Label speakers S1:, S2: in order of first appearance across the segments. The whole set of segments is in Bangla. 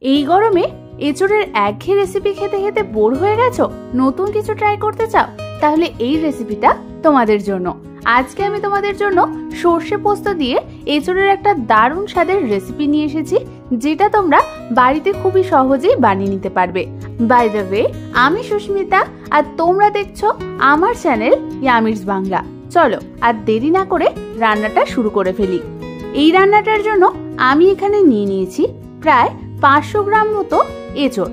S1: এই গরমে এঁচোড়ের একঘেয়ে রেসিপি খেতে খেতে বোর হয়ে গেছো, নতুন কিছু ট্রাই করতে চাও, তাহলে এই রেসিপিটা তোমাদের জন্য। আজকে আমি তোমাদের জন্য সর্ষে পোস্ত দিয়ে এঁচোড়ের একটা দারুণ স্বাদের রেসিপি নিয়ে এসেছি, যেটা তোমরা বাড়িতে খুবই সহজেই বানিয়ে নিতে পারবে। বাই দ্য ওয়ে, আমি সুস্মিতা আর তোমরা দেখছো আমার চ্যানেল ইয়ামিরস বাংলা। চলো আর দেরি না করে রান্নাটা শুরু করে ফেলি। এই রান্নাটার জন্য আমি এখানে নিয়ে নিয়েছি প্রায় 500 গ্রাম মতো এঁচোড়।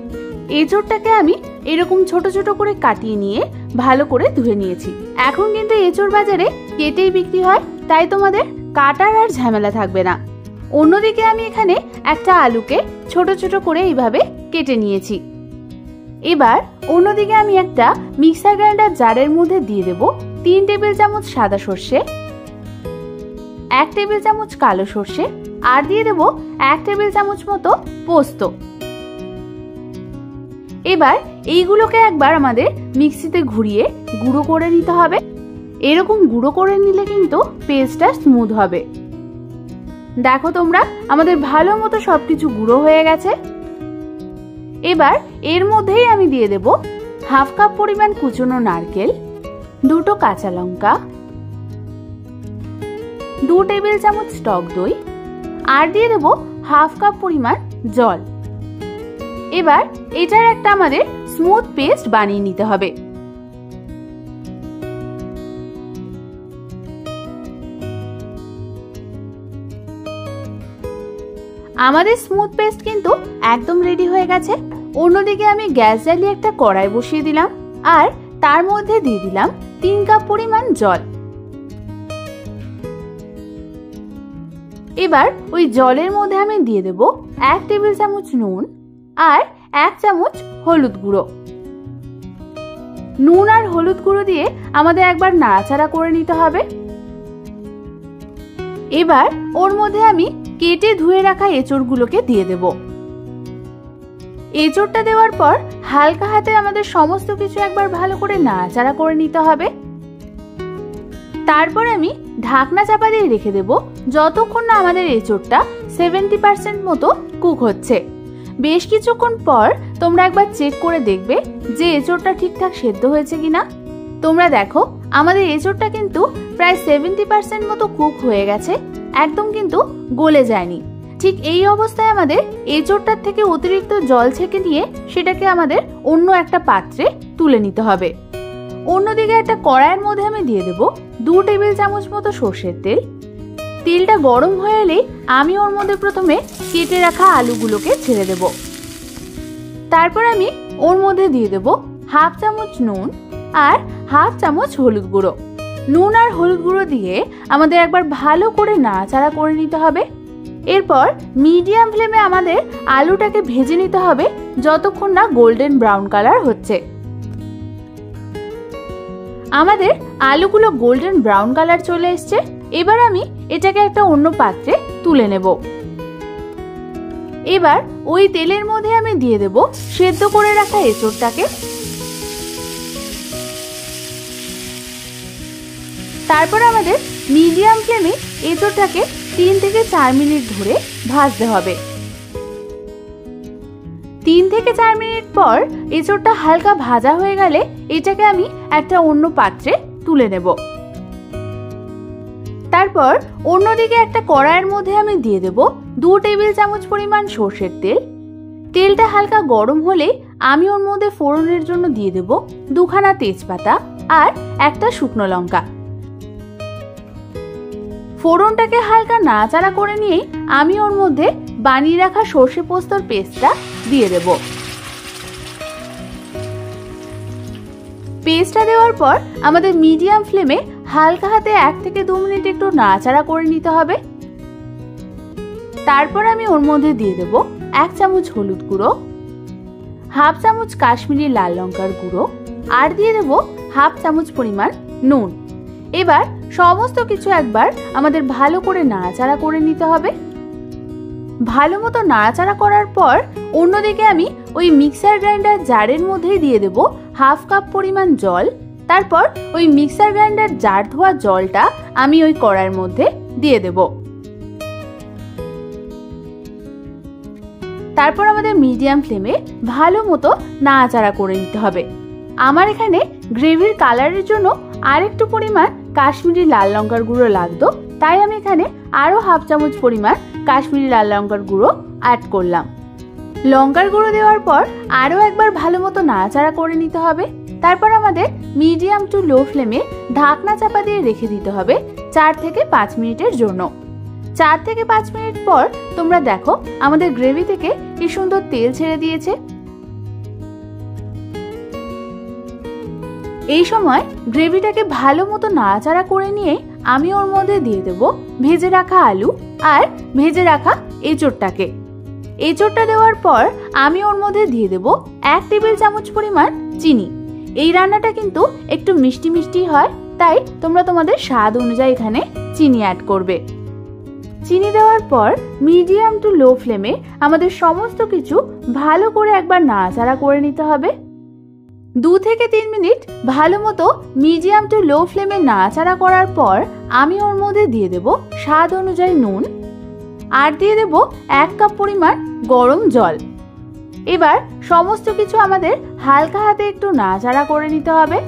S1: এঁচোড়টাকে আমি এরকম ছোট ছোট করে কাটিয়ে নিয়ে ভালো করে ধুয়ে নিয়েছি। এখন কিন্তু এঁচোড় বাজারে কেটেই বিক্রি হয়, তাই তোমাদের কাটার আর ঝামেলা থাকবে না। অন্যদিকে আমি এখানে একটা আলুকে ছোট ছোট করে এইভাবে কেটে নিয়েছি। এবার অন্যদিকে আমি একটা মিক্সার গ্রাইন্ডার জারের মধ্যে দিয়ে দেব 3 টেবিল চামচ সাদা সর্ষে, 1 টেবিল চামচ কালো সর্ষে, আর দিয়ে দেব 1 টেবিল চামচ মতো পোস্ত। এবার এইগুলোকে একবার আমাদের মিক্সিতে ঘুরিয়ে গুঁড়ো করে নিতে হবে। এরকম গুঁড়ো করে নিলে কিন্তু পেস্টটা স্মুথ হবে। দেখো তোমরা, আমাদের ভালো মতো সবকিছু গুঁড়ো হয়ে গেছে। এবার এর মধ্যেই আমি দিয়ে দেব 1/2 কাপ পরিমাণ কুচনো নারকেল, 2টো কাঁচা লঙ্কা, 2 টেবিল চামচ টক দই, আর দিয়ে দেব 1/2 কাপ পরিমাণ জল। এবার এটার একটা আমাদের স্মুথ পেস্ট বানিয়ে নিতে হবে। আমাদের স্মুথ পেস্ট কিন্তু একদম রেডি হয়ে গেছে। অন্যদিকে আমি গ্যাস জ্বালিয়ে একটা কড়াই বসিয়ে দিলাম, আর তার মধ্যে দিয়ে দিলাম 3 কাপ পরিমাণ জল। এবার ওই জলের মধ্যে আমি দিয়ে দেব 1 টেবিল চামচ নুন আর 1 চামচ হলুদ গুঁড়ো। নুন আর হলুদ গুঁড়ো দিয়ে আমাদের একবার নাড়াচাড়া করে নিতে হবে। এবার ওর মধ্যে আমি কেটে ধুয়ে রাখা এঁচোড়গুলোকে দিয়ে দেব। এঁচোড়টা দেওয়ার পর হালকা হাতে আমাদের সমস্ত কিছু একবার ভালো করে নাড়াচাড়া করে নিতে হবে। তারপর আমি ঢাকনা চাপা দিয়ে রেখে দেব যতক্ষণ না আমাদের এঁচোড়টা 70% মতো কুক হচ্ছে। বেশ কিছুক্ষণ পর তোমরা একবার চেক করে দেখবে যে এঁচোড়টা ঠিকঠাক সেদ্ধ হয়েছে কিনা। তোমরা দেখো, আমাদের এঁচোড়টা কিন্তু প্রায় 70% মতো কুক হয়ে গেছে, একদম কিন্তু গলে যায়নি। ঠিক এই অবস্থায় আমাদের এঁচোড়টার থেকে অতিরিক্ত জল ছেঁকে নিয়ে সেটাকে আমাদের অন্য একটা পাত্রে তুলে নিতে হবে। অন্যদিকে একটা কড়াইয়ের মধ্যে আমি দিয়ে দেব 2 টেবিল চামচ মতো সর্ষের তেল। তেলটা গরম হয়ে এলে আমি ওর মধ্যে প্রথমে কেটে রাখা আলুগুলোকে ছেড়ে দেব। তারপর আমি ওর মধ্যে দিয়ে দেব 1/2 চামচ নুন আর 1/2 চামচ হলুদ গুঁড়ো। নুন আর হলুদ গুঁড়ো দিয়ে আমাদের একবার ভালো করে নাড়াচাড়া করে নিতে হবে। এরপর মিডিয়াম ফ্লেমে আমাদের আলুটাকে ভেজে নিতে হবে যতক্ষণ না গোল্ডেন ব্রাউন কালার হচ্ছে। আমাদের আলুগুলো গোল্ডেন ব্রাউন কালার চলে এসছে। এবার আমি এটাকে একটা অন্য পাত্রে তুলে নেব। এবার ওই তেলের মধ্যে আমি দিয়ে দেব সেদ্ধ করে রাখা এঁচোড়টাকে। তারপর আমাদের মিডিয়াম ফ্লেমে এঁচোড়টাকে 3 থেকে 4 মিনিট ধরে ভাজতে হবে। 3 থেকে 4 মিনিট পর এঁচোড়টা হালকা ভাজা হয়ে গেলে এটাকে আমি একটা অন্য পাত্রে তুলে নেব। তারপর অন্যদিকে একটা কড়াইয়ের মধ্যে আমি দিয়ে দেব 2 টেবিল চামচ পরিমাণ সর্ষের তেল। তেলটা হালকা গরম হলে আমি ওর মধ্যে ফোড়নের জন্য দিয়ে দেব 2খানা তেজপাতা আর একটা শুকনো লঙ্কা। ফোড়নটাকে হালকা নাড়াচাড়া করে নিয়ে আমি ওর মধ্যে বানিয়ে রাখা সর্ষে পোস্তর পেস্টটা দিয়ে দেব। পেস্টটা দেওয়ার পর আমাদের মিডিয়াম ফ্লেমে হালকা হাতে 1 থেকে 2 মিনিট একটু নাড়াচাড়া করে নিতে হবে। তারপর আমি ওর মধ্যে দিয়ে দেব 1 চামচ হলুদ গুঁড়ো, 1/2 চামচ কাশ্মীরি লাল লঙ্কার গুঁড়ো, আর দিয়ে দেব 1/2 চামচ পরিমাণ নুন। এবার সমস্ত কিছু একবার আমাদের ভালো করে নাড়াচাড়া করে নিতে হবে। ভালো মতো নাড়াচাড়া করার পর অন্যদিকে আমি ওই মিক্সার গ্রাইন্ডার জারের মধ্যে দিয়ে দেব 1/2 কাপ পরিমাণ জল। তারপর ওই মিক্সার গ্রাইন্ডার জার ধোয়া জলটা আমি ওই কড়াইয়ের মধ্যে দিয়ে দেব। তারপর আমাদের মিডিয়াম ফ্লেমে ভালো মতো নাড়াচাড়া করে নিতে হবে। আমার এখানে গ্রেভির কালারের জন্য আরেকটু পরিমাণ কাশ্মীরি লাল লঙ্কার গুঁড়ো লাগতো, তাই আমি এখানে আরও হাফ চামচ পরিমাণ কাশ্মীরি লাল লঙ্কার গুঁড়ো অ্যাড করলাম। লঙ্কার গুঁড়ো দেওয়ার পর আরও একবার ভালো মতো নাড়াচাড়া করে নিতে হবে। তারপর আমাদের মিডিয়াম টু লো ফ্লেমে ঢাকনা চাপা দিয়ে রেখে দিতে হবে 4 থেকে 5 মিনিটের জন্য। 4 থেকে 5 মিনিট পর তোমরা দেখো আমাদের গ্রেভি থেকে কি সুন্দর তেল ছেড়ে দিয়েছে। এই সময় গ্রেভিটাকে ভালো মতো নাড়াচাড়া করে নিয়ে আমি ওর মধ্যে দিয়ে দেব ভেজে রাখা আলু আর ভেজে রাখা এঁচোড়টাকে। এঁচোড়টা দেওয়ার পর আমি ওর মধ্যে দিয়ে দেব 1 টেবিল চামচ পরিমাণ চিনি। এই রান্নাটা কিন্তু একটু মিষ্টি মিষ্টি হয়, তাই তোমরা তোমাদের স্বাদ অনুযায়ী এখানে চিনি অ্যাড করবে। চিনি দেওয়ার পর মিডিয়াম টু লো ফ্লেমে আমাদের সমস্ত কিছু ভালো করে একবার নাড়াচাড়া করে নিতে হবে। 2 থেকে 3 মিনিট ভালো মতো মিডিয়াম টু লো ফ্লেমে নাড়াচাড়া করার পর আমি ওর মধ্যে দিয়ে দেব স্বাদ অনুযায়ী নুন আর দিয়ে দেব 1 কাপ পরিমাণ গরম জল। এবার সমস্ত কিছু আমাদের হালকা হাতে একটু নাড়াচাড়া করে নিতে হবে।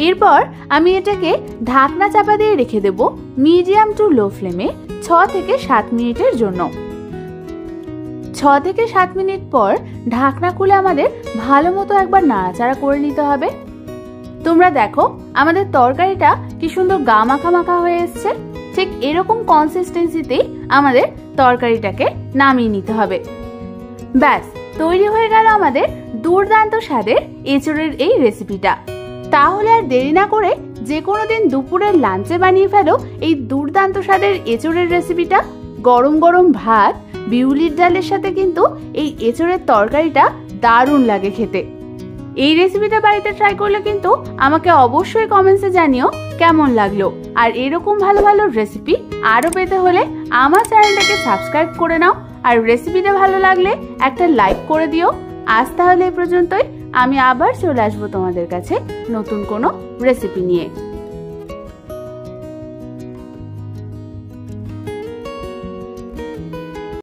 S1: এরপর আমি এটাকে ঢাকনা চাপা দিয়ে রেখে দেব মিডিয়াম টু লো ফ্লেমে 6 থেকে 7 মিনিটের জন্য। 6 থেকে 7 মিনিট পর ঢাকনা খুলে আমাদের ভালো মতো একবার নাড়াচাড়া করে নিতে হবে। তোমরা দেখো আমাদের তরকারিটা কি সুন্দর গা মাখা মাখা হয়ে এসছে। ঠিক এরকম কনসিস্টেন্সিতেই আমাদের তরকারিটাকে নামিয়ে নিতে হবে। ব্যাস তৈরি হয়ে গেল আমাদের দুর্দান্ত স্বাদের এঁচোড়ের এই রেসিপিটা। তাহলে আর দেরি না করে যে কোনো দিন দুপুরের লাঞ্চে বানিয়ে ফেলো এই দুর্দান্ত স্বাদের এঁচোড়ের রেসিপিটা। গরম গরম ভাত, বিউলির ডালের সাথে কিন্তু এই এঁচোড়ের তরকারিটা দারুণ লাগে খেতে। এই রেসিপিটা বাড়িতে ট্রাই করলে কিন্তু আমাকে অবশ্যই কমেন্টসে জানিও কেমন লাগলো। আর এরকম ভালো ভালো রেসিপি আরও পেতে হলে আমার চ্যানেলটাকে সাবস্ক্রাইব করে নাও। আর রেসিপিটা ভালো লাগলে একটা লাইক করে দিও। আজ তাহলে এই পর্যন্তই। আমি আবার চলে আসবো তোমাদের কাছে নতুন কোনো রেসিপি নিয়ে।